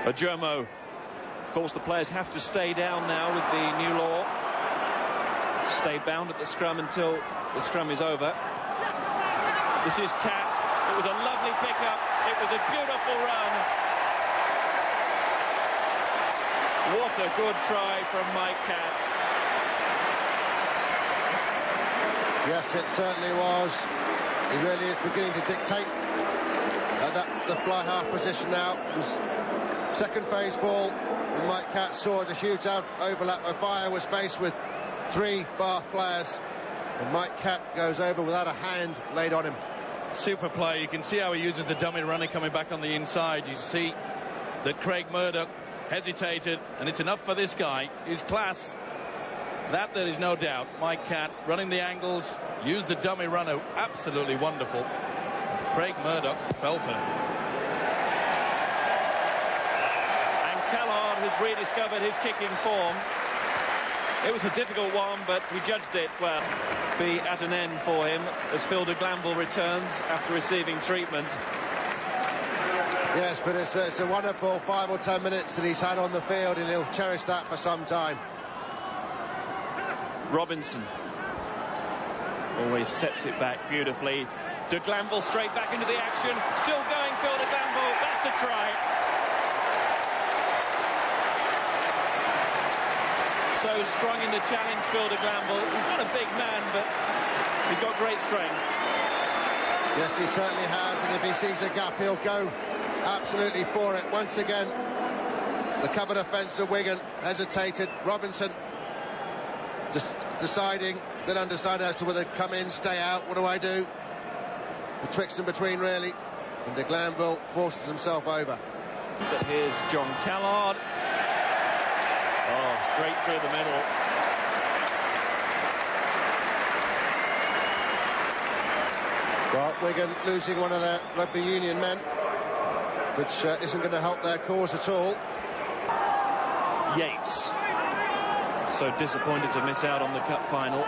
Ajomo. Of course, the players have to stay down now with the new law. Stay bound at the scrum until the scrum is over. This is Cat. It was a lovely pickup. It was a beautiful run. What a good try from Mike Cat. Yes, it certainly was. He really is beginning to dictate the fly half position now. It was second phase ball, and Mike Cat saw the huge overlap. Ofaya was faced with 3 Bath players, and Mike Cat goes over without a hand laid on him. Super play. You can see how he uses the dummy runner coming back on the inside. You see that Craig Murdoch hesitated, and it's enough for this guy. His class, that there is no doubt. Mike Cat running the angles, used the dummy runner, absolutely wonderful. Craig Murdoch fell for him. And Callard has rediscovered his kicking form. It was a difficult one, but he judged it well. Be at an end for him as Phil de Glanville returns after receiving treatment. Yes, but it's a wonderful 5 or 10 minutes that he's had on the field, and he'll cherish that for some time. Robinson always sets it back beautifully. De Glanville straight back into the action. Still going, Phil de Glanville. That's a try. So strong in the challenge, Phil de Glanville. He's not a big man, but he's got great strength. Yes, he certainly has, and if he sees a gap, he'll go absolutely for it. Once again, the cover defence of Wigan hesitated. Robinson just deciding, a bit undecided as to whether to come in, stay out. What do I do? Betwixt and between, really. And de Glanville forces himself over. But here's John Callard. Oh, straight through the middle. Well, Wigan losing one of their rugby union men, which isn't going to help their cause at all. Yates. So disappointed to miss out on the cup final.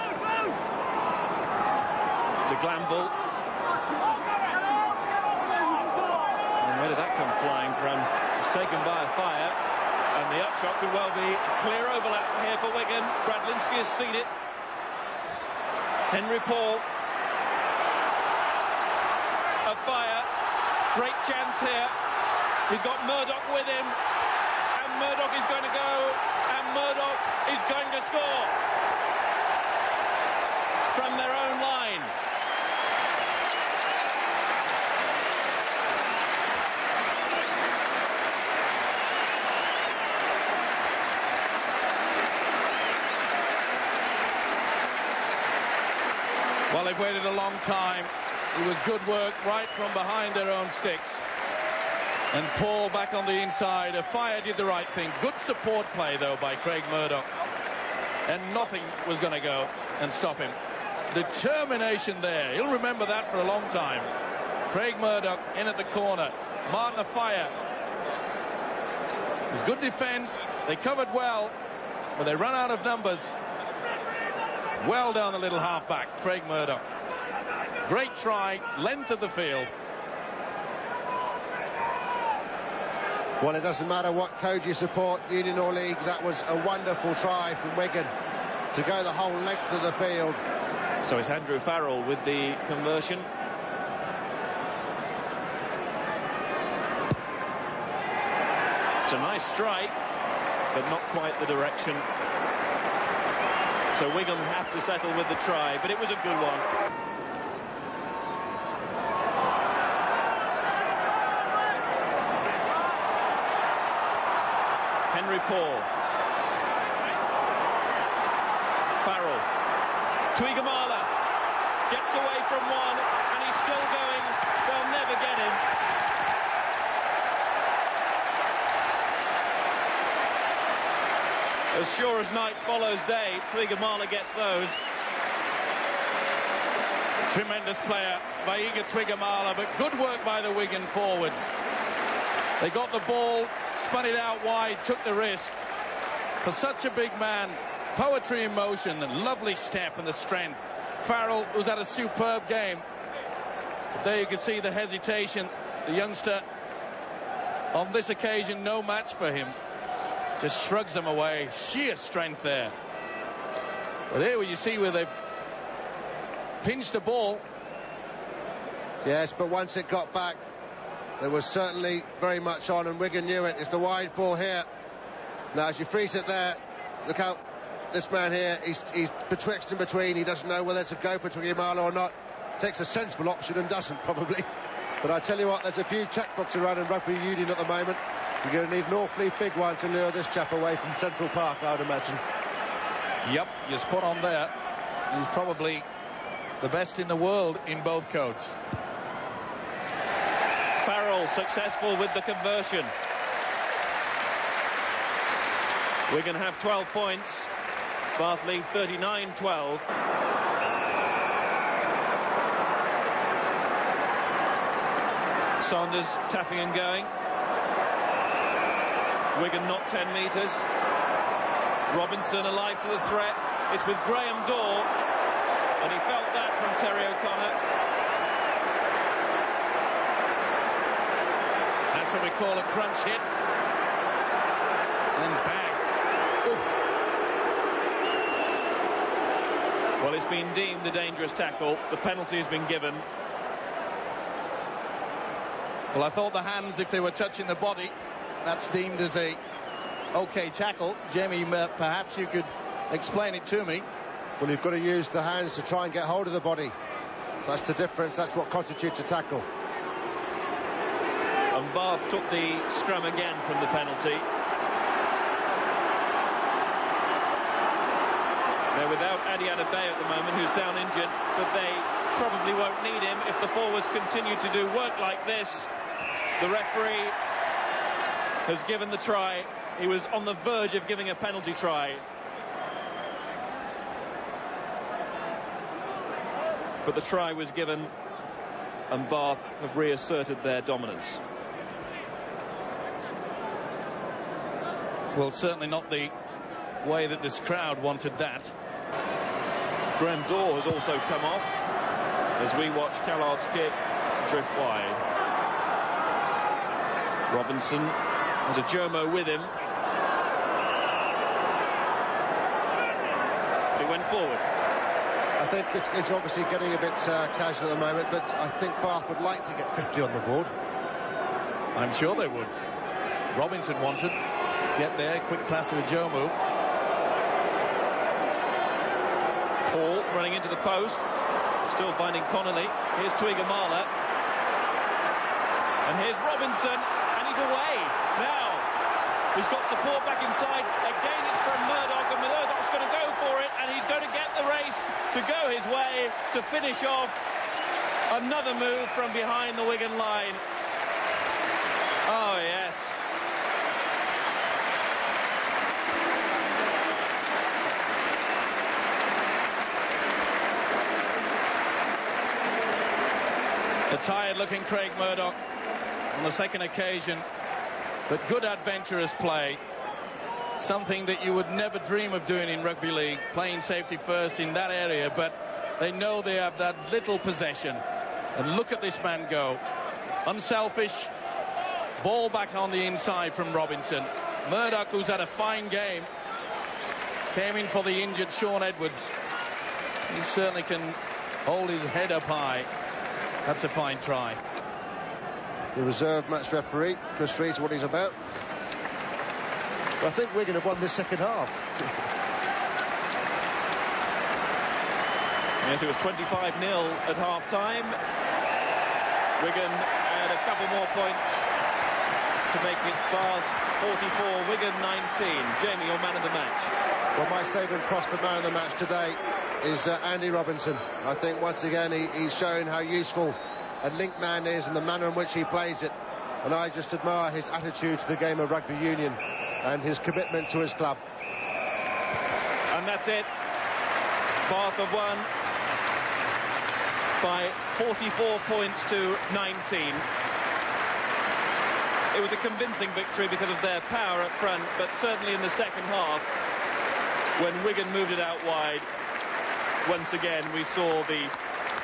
De Glanville. And where did that come flying from? It's taken by Ofaya. And the upshot could well be a clear overlap here for Wigan. Bradlinski has seen it. Henry Paul. Ofaya. Great chance here. He's got Murdoch with him. And Murdoch is going to go. And Murdoch is going to score. From their own line. Well, they've waited a long time. It was good work right from behind their own sticks. And Paul back on the inside. Ofaya did the right thing. Good support play, though, by Craig Murdoch. And nothing was going to go and stop him. Determination there. He'll remember that for a long time. Craig Murdoch in at the corner. Martin Ofaya. It was good defence. They covered well, but they run out of numbers. Well done, the little halfback, Craig Murdoch. Great try, length of the field. Well, it doesn't matter what code you support, Union or League. That was a wonderful try from Wigan to go the whole length of the field. So it's Andrew Farrell with the conversion. It's a nice strike, but not quite the direction. So Wigan have to settle with the try, but it was a good one. Henry Paul. Farrell. Twickenham gets away from one, and he's still going. They'll never get him. As sure as night follows day, Twickenham gets those. Tremendous player by Iga Twickenham, but good work by the Wigan forwards. They got the ball, spun it out wide, took the risk. For such a big man, poetry in motion, and lovely step and the strength. Farrell was at a superb game. But there you can see the hesitation. The youngster On this occasion, no match for him. Just shrugs them away. Sheer strength there. But here you see where they've pinched the ball. Yes, but once it got back, there was certainly very much on, and Wigan knew it. It's the wide ball here. Now, as you freeze it there, look out. This man here, he's betwixt and between. He doesn't know whether to go for Twickenham or not. Takes a sensible option and doesn't, probably. But I tell you what, there's a few checkbooks around in Rugby Union at the moment. You're going to need an awfully big one to lure this chap away from Central Park, I would imagine. Yep, you're spot on there. He's probably the best in the world in both codes. Farrell successful with the conversion. Wigan have 12 points. Bath lead 39-12. Saunders tapping and going. Wigan not 10 metres. Robinson alive to the threat. It's with Graham Dorr, and he felt that from Terry O'Connor. That's what we call a crunch hit. And bang. Oof. Well, it's been deemed a dangerous tackle. The penalty has been given. Well, I thought the hands, if they were touching the body, that's deemed as a okay tackle. Jamie, perhaps you could explain it to me. Well, you've got to use the hands to try and get hold of the body. That's the difference. That's what constitutes a tackle. And Bath took the scrum again from the penalty. They're without Adi Adebayo at the moment, who's down injured, but they probably won't need him if the forwards continue to do work like this. The referee has given the try. He was on the verge of giving a penalty try. But the try was given, and Bath have reasserted their dominance. Well, certainly not the way that this crowd wanted that. Graham Dorr has also come off as we watch Callard's kick drift wide. Robinson has a Jomo with him. He went forward. I think it's obviously getting a bit casual at the moment, but I think Bath would like to get 50 on the board. I'm sure they would. Robinson wanted. Get there, quick pass with Jomo. Paul running into the post, still finding Connolly. Here's Tuigamala, and here's Robinson, and he's away. Now he's got support back inside. Again, it's from Murdoch, and Murdoch's going to go for it, and he's going to get the race to go his way to finish off another move from behind the Wigan line. Oh yes. A tired-looking Craig Murdoch on the second occasion, but good adventurous play. Something that you would never dream of doing in rugby league, playing safety first in that area, but they know they have that little possession. And look at this man go. Unselfish, ball back on the inside from Robinson. Murdoch, who's had a fine game, came in for the injured Sean Edwards. He certainly can hold his head up high. That's a fine try. The reserve match referee, Chris Reed's what he's about. But I think Wigan have won this second half. Yes, it was 25-0 at half-time. Wigan had a couple more points to make it Bath 44, Wigan 19. Jamie, your man of the match. Well, my saving prospect man of the match today is Andy Robinson. I think once again he's shown how useful a link man is and the manner in which he plays it. And I just admire his attitude to the game of rugby union and his commitment to his club. And that's it. Bath have won by 44 points to 19. It was a convincing victory because of their power up front, but certainly in the second half, when Wigan moved it out wide, once again we saw the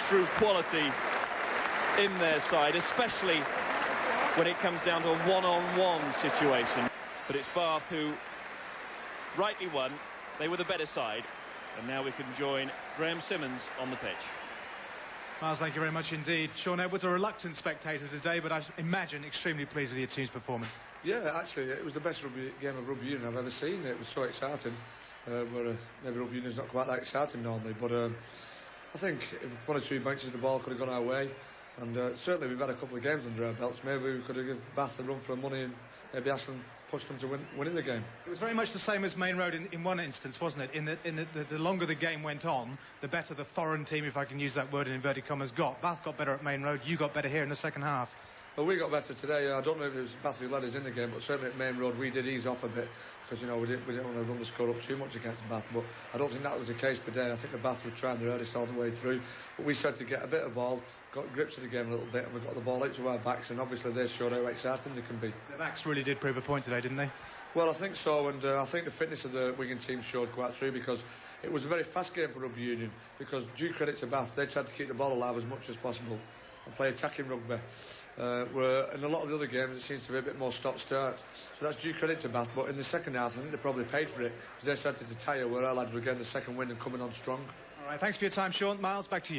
true quality in their side, especially when it comes down to a one-on-one situation. But it's Bath who rightly won. They were the better side. And now we can join Graham Simmons on the pitch. Miles, thank you very much indeed. Sean Edwards, a reluctant spectator today, but I imagine extremely pleased with your team's performance. Yeah, actually, it was the best game of rugby union I've ever seen. It was so exciting. Maybe rugby union's not quite that exciting normally, but I think if one or two bunches of the ball could have gone our way, and certainly we've had a couple of games under our belts. Maybe we could have given Bath a run for money and maybe Ashland pushed them to winning the game. It was very much the same as Main Road in one instance, wasn't it? The longer the game went on, the better the foreign team, if I can use that word in inverted commas, got. Bath got better at Main Road, you got better here in the second half. Well, we got better today. I don't know if it was Bath who led us in the game, but certainly at Main Road we did ease off a bit because, you know, we didn't want to run the score up too much against Bath, but I don't think that was the case today. I think the Bath were trying their hardest all the way through, but we started to get a bit of ball, got grips of the game a little bit, and we got the ball out to our backs, and obviously they showed how exciting they can be. The backs really did prove a point today, didn't they? Well, I think so, and I think the fitness of the Wigan team showed quite through because it was a very fast game for Rugby Union because, due credit to Bath, they tried to keep the ball alive as much as possible and play attacking rugby. Where in a lot of the other games it seems to be a bit more stop-start. So that's due credit to Bath, but in the second half I think they probably paid for it because they started to tire where our lads were getting the second win and coming on strong. All right, thanks for your time, Sean. Miles, back to you.